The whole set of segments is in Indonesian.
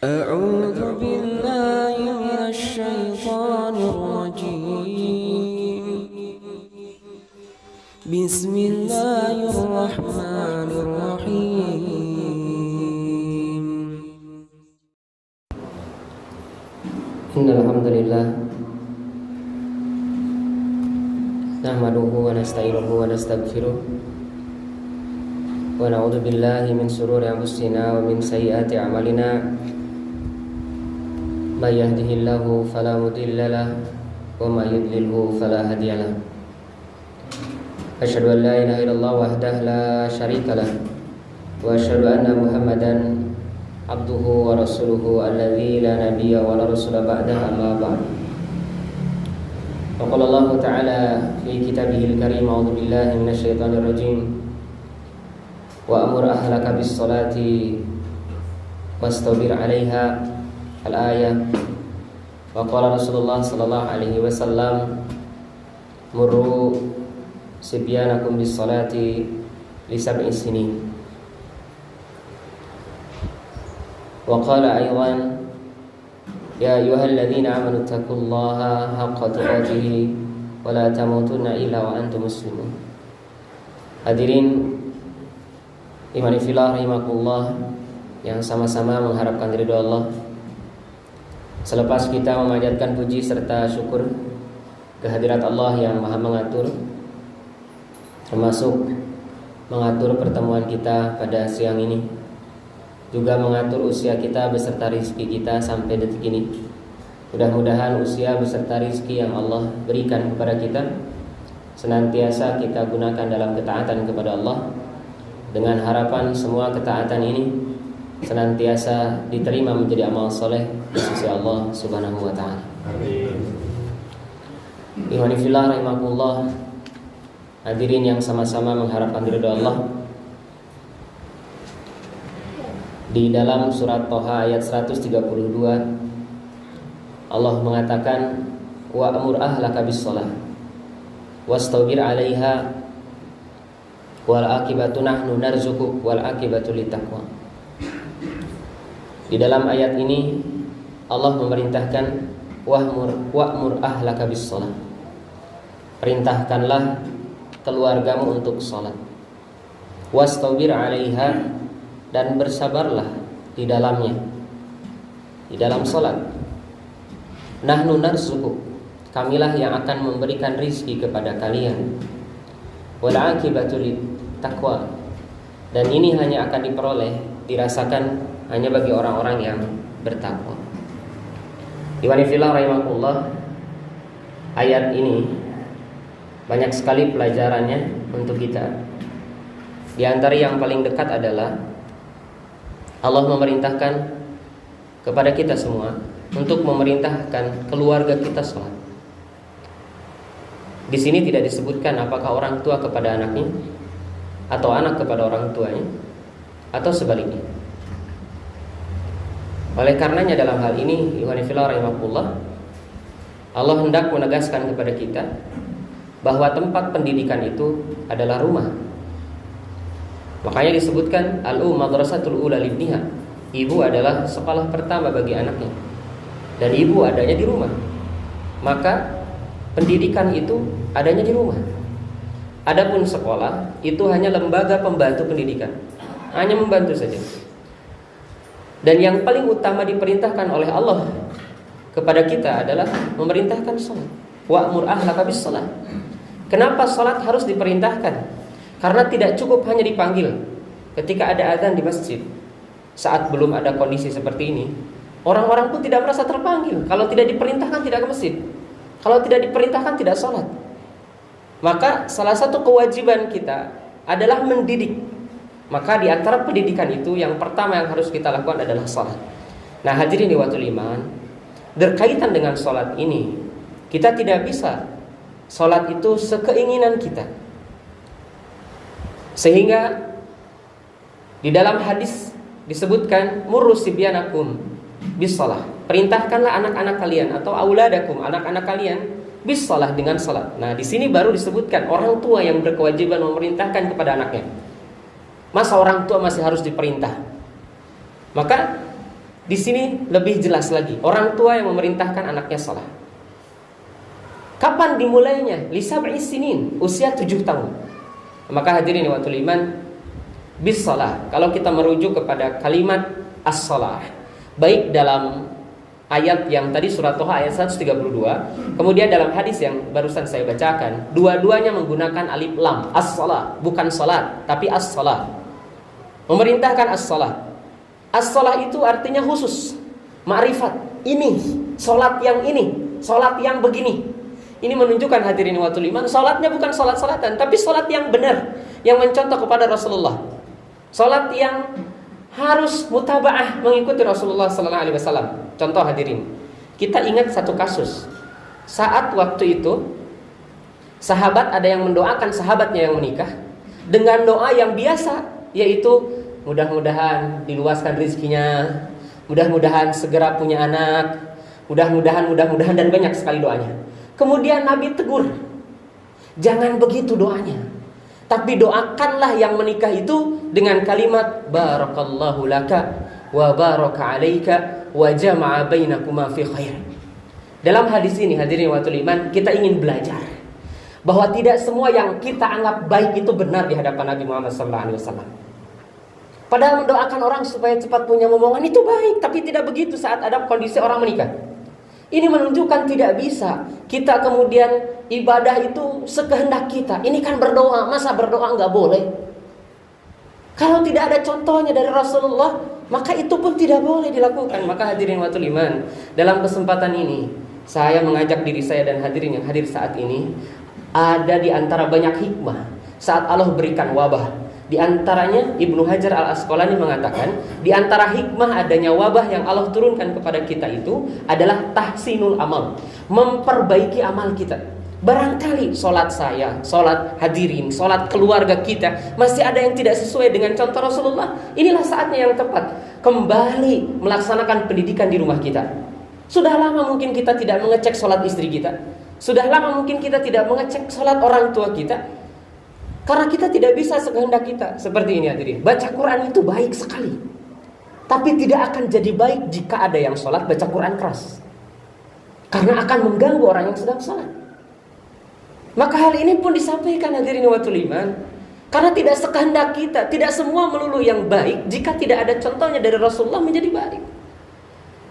أعوذ بالله من الشيطان الرجيم. بسم الله الرحمن الرحيم. إن الحمد لله نحمده ونستعينه ونستغفره ونعوذ بالله من شرور أنفسنا ومن سيئات أعمالنا من يهده الله فلا مضل له ومن يضلله فلا هادي له أشهد أن لا إله إلا الله وحده لا شريك له وأشهد أن محمدا عبده ورسوله الذي لا نبي ولا رسول بعده أما بعد وقال الله تعالى في كتابه الكريم أعوذ بالله من الشيطان الرجيم وأمر أهلك بالصلاة واستبر عليها الآية وقال رسول الله صلى الله عليه وسلم مروا صبيانكم بالصلاة ل7 سنين وقال أيضا يا أيها الذين آمنوا اتقوا الله حق تقاته ولا تموتن إلا وأنتم مسلمون. Hadirin imani fillah rahimakumullah yang sama-sama mengharapkan ridho Allah. Selepas kita memanjatkan puji serta syukur kehadirat Allah yang Maha mengatur, termasuk mengatur pertemuan kita pada siang ini, juga mengatur usia kita beserta rizki kita sampai detik ini. Mudah-mudahan usia beserta rizki yang Allah berikan kepada kita senantiasa kita gunakan dalam ketaatan kepada Allah, dengan harapan semua ketaatan ini senantiasa diterima menjadi amal soleh di sisi Allah Subhanahu wa ta'ala. Imani fillah rahimakumullah, hadirin yang sama-sama mengharapkan ridho Allah. Di dalam surat Toha ayat 132 Allah mengatakan wa amur ahlaka bis-shalah wastabir 'alaiha wal akibatu nahnu narzuquk wal akibatu littaqwa. Di dalam ayat ini Allah memerintahkan wa'mur ahlaka bis-shalah. Perintahkanlah keluargamu untuk salat. Wastabir 'alaiha, dan bersabarlah di dalamnya, di dalam salat. Nahnu narzuquk, kamilah yang akan memberikan rizki kepada kalian. Wal akibatu littaqwa, dan ini hanya akan diperoleh, dirasakan hanya bagi orang-orang yang bertakwa. Imani fillah rahimakumullah, ayat ini banyak sekali pelajarannya untuk kita. Di antara yang paling dekat adalah Allah memerintahkan kepada kita semua untuk memerintahkan keluarga kita sholat. Di sini tidak disebutkan apakah orang tua kepada anaknya atau anak kepada orang tuanya atau sebaliknya. Oleh karenanya dalam hal ini ikhwani fillah rahimakumullah, Allah hendak menegaskan kepada kita bahwa tempat pendidikan itu adalah rumah. Makanya disebutkan madrasatul ula libniha, ibu adalah sekolah pertama bagi anaknya, dan ibu adanya di rumah. Maka pendidikan itu adanya di rumah. Adapun sekolah itu hanya lembaga pembantu pendidikan, hanya membantu saja. Dan yang paling utama diperintahkan oleh Allah kepada kita adalah memerintahkan salat. Wa'mur ahlaka bis-shalah. Kenapa salat harus diperintahkan? Karena tidak cukup hanya dipanggil ketika ada azan di masjid. Saat belum ada kondisi seperti ini, orang-orang pun tidak merasa terpanggil. Kalau tidak diperintahkan tidak ke masjid, kalau tidak diperintahkan tidak sholat. Maka salah satu kewajiban kita adalah mendidik. Maka di antara pendidikan itu yang pertama yang harus kita lakukan adalah sholat. Nah hadirin ikhwatul iman, berkaitan dengan sholat ini, kita tidak bisa sholat itu sekeinginan kita. Sehingga di dalam hadis disebutkan murru sibyanakum bis-shalah. Perintahkanlah anak-anak kalian atau auladakum, anak-anak kalian bis-shalah, dengan salat. Nah, di sini baru disebutkan orang tua yang berkewajiban memerintahkan kepada anaknya. Masa orang tua masih harus diperintah? Maka Di sini lebih jelas lagi, orang tua yang memerintahkan anaknya sholat. Kapan dimulainya? Lisab'i sinin, usia 7 tahun. Maka hadirin wa iman, bis shalah. Kalau kita merujuk kepada kalimat as-shalah, baik dalam ayat yang tadi surat Toha ayat 132, kemudian dalam hadis yang barusan saya bacakan, dua-duanya menggunakan alif lam, as-shalah, bukan salat, tapi as-shalah. Memerintahkan as-shalah. As-shalah itu artinya khusus, ma'rifat. Ini, salat yang ini, salat yang begini. Ini menunjukkan hadirin wa iman, salatnya bukan salat-salatan, tapi salat yang benar, yang mencontoh kepada Rasulullah. Salat yang harus mutabaah mengikuti Rasulullah sallallahu alaihi wasallam. Contoh hadirin, kita ingat satu kasus. Saat waktu itu sahabat ada yang mendoakan sahabatnya yang menikah dengan doa yang biasa, yaitu mudah-mudahan diluaskan rezekinya, mudah-mudahan segera punya anak, mudah-mudahan dan banyak sekali doanya. Kemudian Nabi tegur, jangan begitu doanya, tapi doakanlah yang menikah itu dengan kalimat barakallahu laka wa baraka alaika wa jama'a bainakuma fi khair. Dalam hadis ini hadirin wa iman, kita ingin belajar bahwa tidak semua yang kita anggap baik itu benar di hadapan Nabi Muhammad SAW. Padahal mendoakan orang supaya cepat punya momongan itu baik, tapi tidak begitu saat ada kondisi orang menikah. Ini menunjukkan tidak bisa kita kemudian ibadah itu sekehendak kita. Ini kan berdoa, masa berdoa nggak boleh? Kalau tidak ada contohnya dari Rasulullah, maka itu pun tidak boleh dilakukan. Maka hadirin wa iman, dalam kesempatan ini saya mengajak diri saya dan hadirin yang hadir saat ini, ada di antara banyak hikmah saat Allah berikan wabah. Di antaranya Ibnu Hajar Al-Asqalani mengatakan, di antara hikmah adanya wabah yang Allah turunkan kepada kita itu adalah tahsinul amal, memperbaiki amal kita. Barangkali sholat saya, sholat hadirin, sholat keluarga kita masih ada yang tidak sesuai dengan contoh Rasulullah. Inilah saatnya yang tepat kembali melaksanakan pendidikan di rumah kita. Sudah lama mungkin kita tidak mengecek sholat istri kita, sudah lama mungkin kita tidak mengecek sholat orang tua kita, karena kita tidak bisa sekehendak kita. Seperti ini hadirin, baca Quran itu baik sekali, tapi tidak akan jadi baik jika ada yang sholat baca Quran keras, karena akan mengganggu orang yang sedang sholat. Maka hal ini pun disampaikan hadirin wa iman, karena tidak sekehendak kita. Tidak semua melulu yang baik jika tidak ada contohnya dari Rasulullah menjadi baik.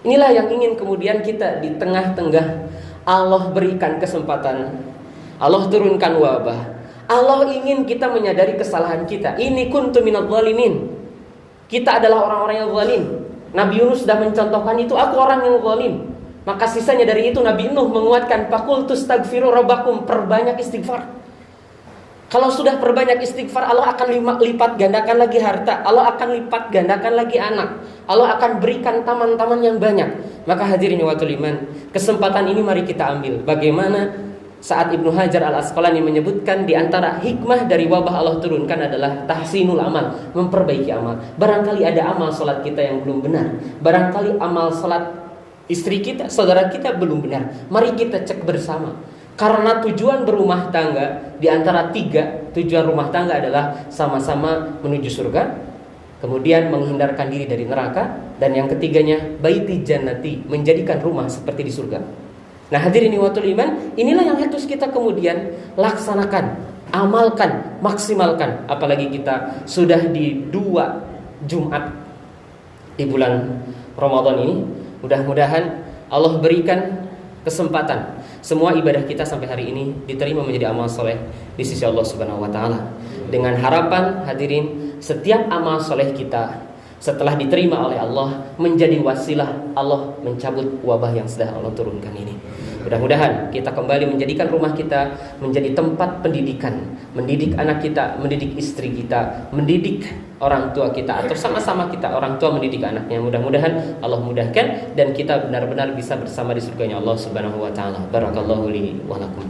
Inilah yang ingin kemudian kita di tengah-tengah Allah berikan kesempatan, Allah turunkan wabah, Allah ingin kita menyadari kesalahan kita. Ini kuntu minadh dhalimin. Kita adalah orang-orang yang zalim. Nabi Yunus sudah mencontohkan itu, aku orang yang zalim. Maka sisanya dari itu Nabi Nuh menguatkan, faqultu astaghfiru rabbakum, perbanyak istighfar. Kalau sudah perbanyak istighfar, Allah akan lipat gandakan lagi harta, Allah akan lipat gandakan lagi anak, Allah akan berikan taman-taman yang banyak. Maka hadirin wa iman, kesempatan ini mari kita ambil. Bagaimana saat Ibnu Hajar Al-Asqalani menyebutkan di antara hikmah dari wabah Allah turunkan adalah tahsinul amal, memperbaiki amal. Barangkali ada amal salat kita yang belum benar, barangkali amal salat istri kita, saudara kita belum benar. Mari kita cek bersama. Karena tujuan berumah tangga, di antara 3 tujuan rumah tangga adalah sama-sama menuju surga, kemudian menghindarkan diri dari neraka, dan yang ketiganya baiti jannati, menjadikan rumah seperti di surga. Nah hadirin wa iman, inilah yang harus kita kemudian laksanakan, amalkan, maksimalkan. Apalagi kita sudah di 2 Jumat di bulan Ramadan ini. Mudah-mudahan Allah berikan kesempatan semua ibadah kita sampai hari ini diterima menjadi amal soleh di sisi Allah Subhanahu wa Ta'ala. Dengan harapan hadirin, setiap amal soleh kita setelah diterima oleh Allah menjadi wasilah Allah mencabut wabah yang sudah Allah turunkan ini. Mudah-mudahan kita kembali menjadikan rumah kita menjadi tempat pendidikan, mendidik anak kita, mendidik istri kita, mendidik orang tua kita, atau sama-sama kita orang tua mendidik anaknya. Mudah-mudahan Allah mudahkan dan kita benar-benar bisa bersama di surganya Allah Subhanahu wa Ta'ala. Barakallahu li wa lakum.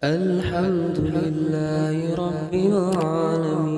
الحمد لله رب العالمين